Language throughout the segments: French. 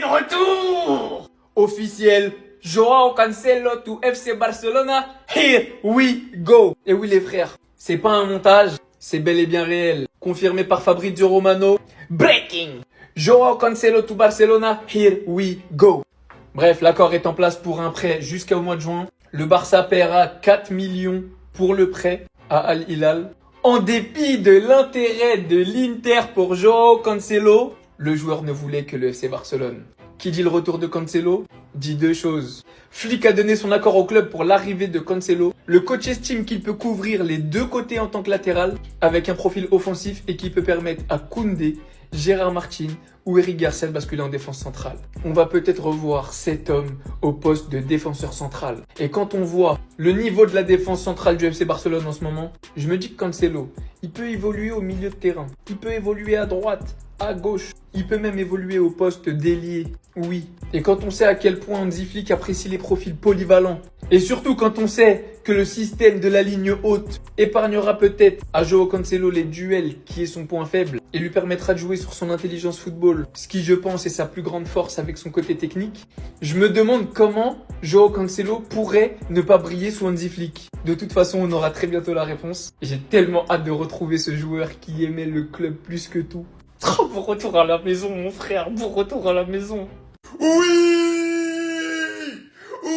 retour officiel. Joao Cancelo to FC Barcelona. Here we go. Et oui les frères, c'est pas un montage, c'est bel et bien réel. Confirmé par Fabrizio Romano. Breaking. Joao Cancelo to Barcelona. Here we go. Bref, l'accord est en place pour un prêt jusqu'au mois de juin. Le Barça paiera 4 millions pour le prêt à Al Hilal. En dépit de l'intérêt de l'Inter pour Joao Cancelo, le joueur ne voulait que le FC Barcelone. Qui dit le retour de Cancelo dit deux choses. Flick a donné son accord au club pour l'arrivée de Cancelo. Le coach estime qu'il peut couvrir les deux côtés en tant que latéral avec un profil offensif et qui peut permettre à Koundé, Gérard Martin ou Eric Garcia de basculer en défense centrale. On va peut-être revoir cet homme au poste de défenseur central. Et quand on voit le niveau de la défense centrale du FC Barcelone en ce moment, je me dis que Cancelo, il peut évoluer au milieu de terrain. Il peut évoluer à droite, à gauche. Il peut même évoluer au poste d'ailier. Oui. Et quand on sait à quel point Hansi Flick apprécie les profils polyvalents, et surtout quand on sait que le système de la ligne haute épargnera peut-être à Joao Cancelo les duels qui est son point faible et lui permettra de jouer sur son intelligence football, ce qui je pense est sa plus grande force avec son côté technique, je me demande comment Joao Cancelo pourrait ne pas briller sous Hansi Flick. De toute façon, on aura très bientôt la réponse. J'ai tellement hâte de retrouver ce joueur qui aimait le club plus que tout. Oh, bon retour à la maison, mon frère. Bon retour à la maison. Oui! Oui!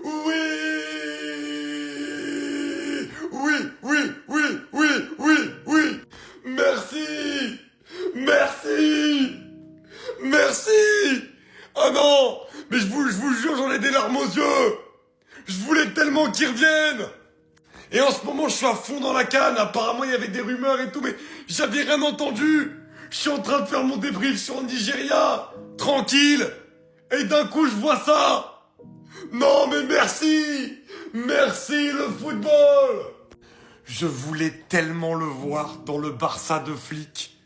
Oui! Oui, oui, oui, oui, oui, oui! Merci! Merci! Merci! Oh non! Mais je vous jure, j'en ai des larmes aux yeux! Je voulais tellement qu'ils reviennent! Et en ce moment, je suis à fond dans la canne. Apparemment, il y avait des rumeurs et tout, mais j'avais rien entendu. Je suis en train de faire mon débrief sur le Nigeria. Tranquille. Et d'un coup, je vois ça. Non, mais merci. Merci, le football. Je voulais tellement le voir dans le Barça de Flick.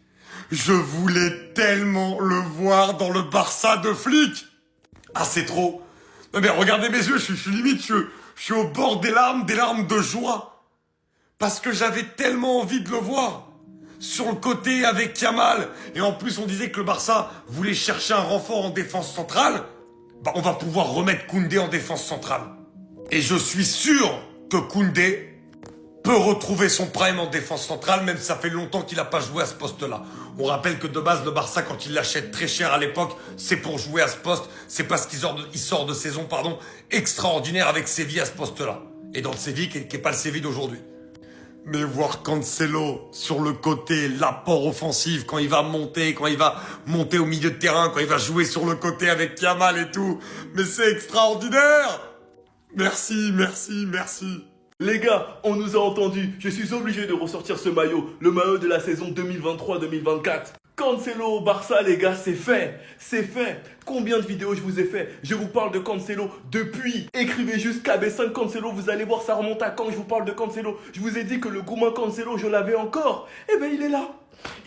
Je voulais tellement le voir dans le Barça de Flick. Ah, c'est trop. Non, mais regardez mes yeux, je suis limite, je suis au bord des larmes de joie. Parce que j'avais tellement envie de le voir. Sur le côté avec Yamal. Et en plus, on disait que le Barça voulait chercher un renfort en défense centrale. Bah, on va pouvoir remettre Koundé en défense centrale. Et je suis sûr que Koundé peut retrouver son prime en défense centrale, même si ça fait longtemps qu'il n'a pas joué à ce poste-là. On rappelle que de base, le Barça, quand il l'achète très cher à l'époque, c'est pour jouer à ce poste. C'est parce qu'il sort de saison, extraordinaire avec Séville à ce poste-là. Et dans le Séville, qui n'est pas le Séville d'aujourd'hui. Mais voir Cancelo sur le côté, l'apport offensif, quand il va monter au milieu de terrain, quand il va jouer sur le côté avec Yamal et tout. Mais c'est extraordinaire! Merci, merci, merci. Les gars, on nous a entendus, je suis obligé de ressortir ce maillot, le maillot de la saison 2023-2024. Cancelo au Barça, les gars, c'est fait, c'est fait. Combien de vidéos je vous ai fait? Je vous parle de Cancelo depuis. Écrivez juste KB5 Cancelo, vous allez voir, ça remonte à quand je vous parle de Cancelo. Je vous ai dit que le gourmand Cancelo, je l'avais encore. Eh ben, il est là.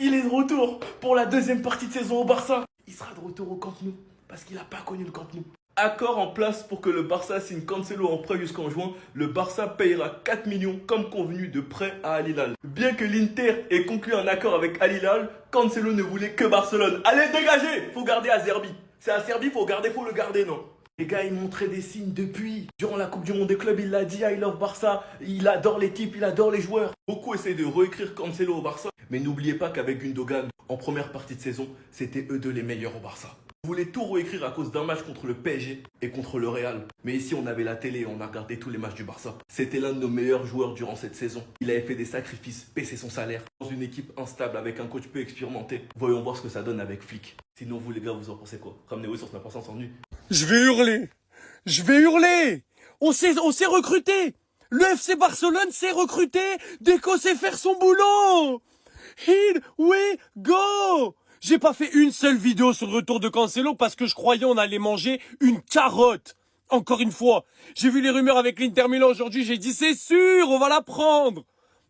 Il est de retour pour la deuxième partie de saison au Barça. Il sera de retour au Camp Nou, parce qu'il n'a pas connu le Camp Nou. Accord en place pour que le Barça signe Cancelo en prêt jusqu'en juin. Le Barça payera 4 millions comme convenu de prêt à Al Hilal. Bien que l'Inter ait conclu un accord avec Al Hilal, Cancelo ne voulait que Barcelone. Allez, dégagez! Faut garder Azerbi. C'est Azerbi, faut le garder, non? Les gars, il montrait des signes depuis. Durant la Coupe du Monde des clubs, il l'a dit, I love Barça. Il adore l'équipe, il adore les joueurs. Beaucoup essaient de réécrire Cancelo au Barça. Mais n'oubliez pas qu'avec Gundogan, en première partie de saison, c'était eux deux les meilleurs au Barça. Vous voulez tout réécrire à cause d'un match contre le PSG et contre le Real. Mais ici, on avait la télé et on a regardé tous les matchs du Barça. C'était l'un de nos meilleurs joueurs durant cette saison. Il avait fait des sacrifices, baissé son salaire. Dans une équipe instable avec un coach peu expérimenté. Voyons voir ce que ça donne avec Flick. Sinon, vous les gars, vous en pensez quoi? Ramenez-vous sur Snap sans nu. Je vais hurler. Je vais hurler. On s'est recruté. Le FC Barcelone s'est recruté. Deco sait faire son boulot. Here we go. J'ai pas fait une seule vidéo sur le retour de Cancelo parce que je croyais on allait manger une carotte. Encore une fois, j'ai vu les rumeurs avec l'Inter Milan aujourd'hui, j'ai dit c'est sûr, on va la prendre.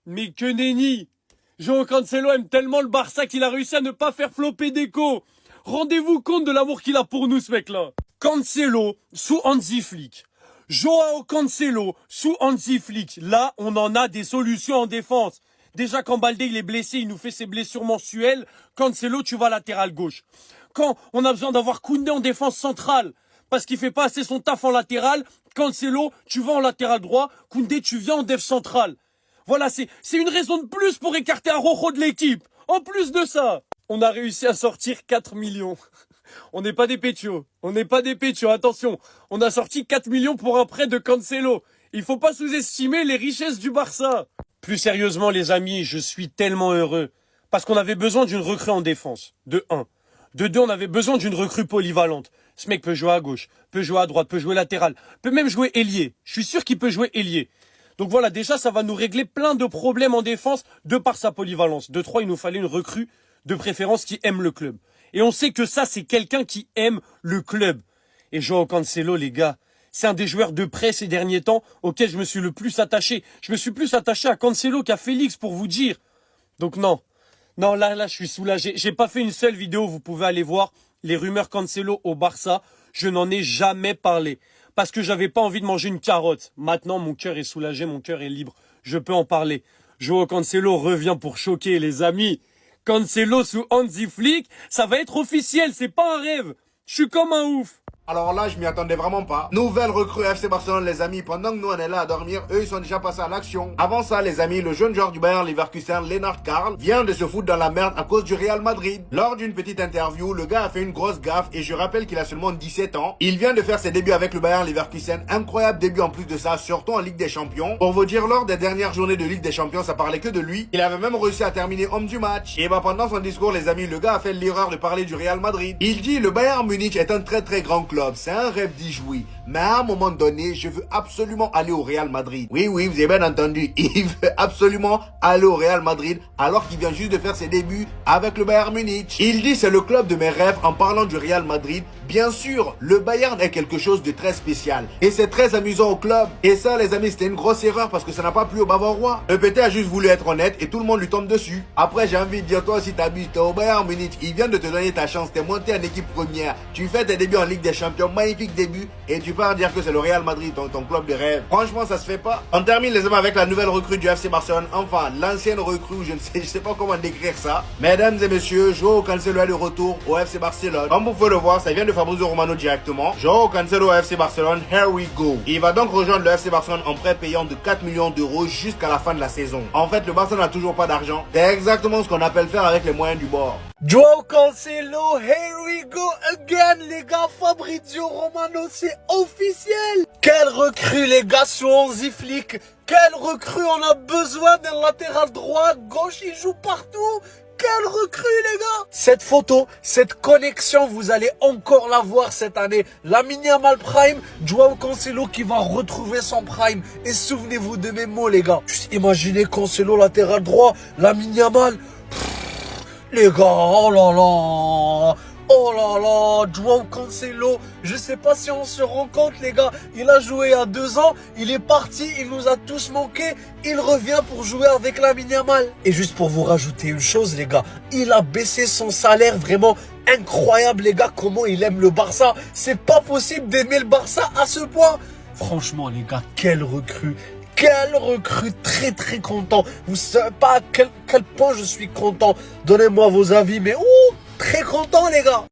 Mais que nenni. Joao Cancelo aime tellement le Barça qu'il a réussi à ne pas faire flopper Deco. Rendez-vous compte de l'amour qu'il a pour nous, ce mec-là. Cancelo sous Hansi Flick. Joao Cancelo sous Hansi Flick. Là, on en a des solutions en défense. Déjà, quand Baldé il est blessé, il nous fait ses blessures mensuelles. Cancelo, tu vas latéral gauche. Quand on a besoin d'avoir Koundé en défense centrale, parce qu'il fait pas assez son taf en latéral, Cancelo, tu vas en latéral droit, Koundé, tu viens en def central. Voilà, c'est une raison de plus pour écarter Araujo de l'équipe. En plus de ça, on a réussi à sortir 4 millions. On n'est pas des pétios. On n'est pas des pétios, attention. On a sorti 4 millions pour un prêt de Cancelo. Il faut pas sous-estimer les richesses du Barça. Plus sérieusement, les amis, je suis tellement heureux. Parce qu'on avait besoin d'une recrue en défense. De 1. De 2, on avait besoin d'une recrue polyvalente. Ce mec peut jouer à gauche, peut jouer à droite, peut jouer latéral, peut même jouer ailier. Je suis sûr qu'il peut jouer ailier. Donc voilà, déjà, ça va nous régler plein de problèmes en défense de par sa polyvalence. De 3, il nous fallait une recrue de préférence qui aime le club. Et on sait que ça, c'est quelqu'un qui aime le club. Et Joao Cancelo, les gars, c'est un des joueurs de près ces derniers temps auxquels je me suis le plus attaché. Je me suis plus attaché à Cancelo qu'à Félix, pour vous dire. Donc non, là, je suis soulagé. J'ai pas fait une seule vidéo, vous pouvez aller voir les rumeurs Cancelo au Barça. Je n'en ai jamais parlé. Parce que j'avais pas envie de manger une carotte. Maintenant, mon cœur est soulagé, mon cœur est libre. Je peux en parler. Joao Cancelo revient pour choquer, les amis. Cancelo sous Hansi Flick, ça va être officiel, c'est pas un rêve. Je suis comme un ouf. Alors là, je m'y attendais vraiment pas. Nouvelle recrue FC Barcelone, les amis. Pendant que nous, on est là à dormir, eux, ils sont déjà passés à l'action. Avant ça, les amis, le jeune joueur du Bayern Leverkusen, Lennart Karl, vient de se foutre dans la merde à cause du Real Madrid. Lors d'une petite interview, le gars a fait une grosse gaffe et je rappelle qu'il a seulement 17 ans. Il vient de faire ses débuts avec le Bayern Leverkusen. Incroyable début en plus de ça, surtout en Ligue des Champions. Pour vous dire, lors des dernières journées de Ligue des Champions, ça parlait que de lui. Il avait même réussi à terminer homme du match. Et pendant son discours, les amis, le gars a fait l'erreur de parler du Real Madrid. Il dit, le Bayern Munich est un très très grand club. C'est un rêve d'y jouer. Mais à un moment donné, je veux absolument aller au Real Madrid. Oui, vous avez bien entendu. Il veut absolument aller au Real Madrid alors qu'il vient juste de faire ses débuts avec le Bayern Munich. Il dit c'est le club de mes rêves en parlant du Real Madrid. Bien sûr, le Bayern est quelque chose de très spécial. Et c'est très amusant au club. Et ça, les amis, c'était une grosse erreur parce que ça n'a pas plu au Bavarois. Le PT a juste voulu être honnête et tout le monde lui tombe dessus. Après, j'ai envie de dire, toi aussi t'abuses, t'es au Bayern Munich. Il vient de te donner ta chance. T'es monté en équipe première. Tu fais tes débuts en Ligue des Champions. Magnifique début. Et tu pars dire que c'est le Real Madrid, ton club de rêve. Franchement, ça se fait pas. On termine les amis avec la nouvelle recrue du FC Barcelone. Enfin, l'ancienne recrue, je sais pas comment décrire ça. Mesdames et messieurs, Joao Cancelo est de retour au FC Barcelone. Comme vous pouvez le voir, ça vient de Fabrizio Romano directement. Joao Cancelo au FC Barcelone, here we go. Il va donc rejoindre le FC Barcelone en prêt payant de 4 millions d'euros jusqu'à la fin de la saison. En fait, le Barça n'a toujours pas d'argent. C'est exactement ce qu'on appelle faire avec les moyens du bord. Joao Cancelo, here we go again, les gars. Fabrizio Romano, c'est officiel. Quelle recrue, les gars, sous Hansi Flick. Quelle recrue, on a besoin d'un latéral droit, gauche, il joue partout. Quelle recrue, les gars. Cette photo, cette connexion, vous allez encore la voir cette année. Lamine Yamal Prime, Joao Cancelo qui va retrouver son Prime. Et souvenez-vous de mes mots, les gars. Juste imaginez Cancelo latéral droit, Lamine Yamal. Les gars, oh là là, Joao Cancelo, je sais pas si on se rend compte, les gars, il a joué il y a 2 ans, il est parti, il nous a tous manqué, il revient pour jouer avec Lamine Yamal. Et juste pour vous rajouter une chose, les gars, il a baissé son salaire, vraiment incroyable, les gars, comment il aime le Barça. C'est pas possible d'aimer le Barça à ce point. Franchement, les gars, quelle recrue. Quelle recrue, très très content. Vous savez pas à quel point je suis content. Donnez-moi vos avis, mais très content, les gars.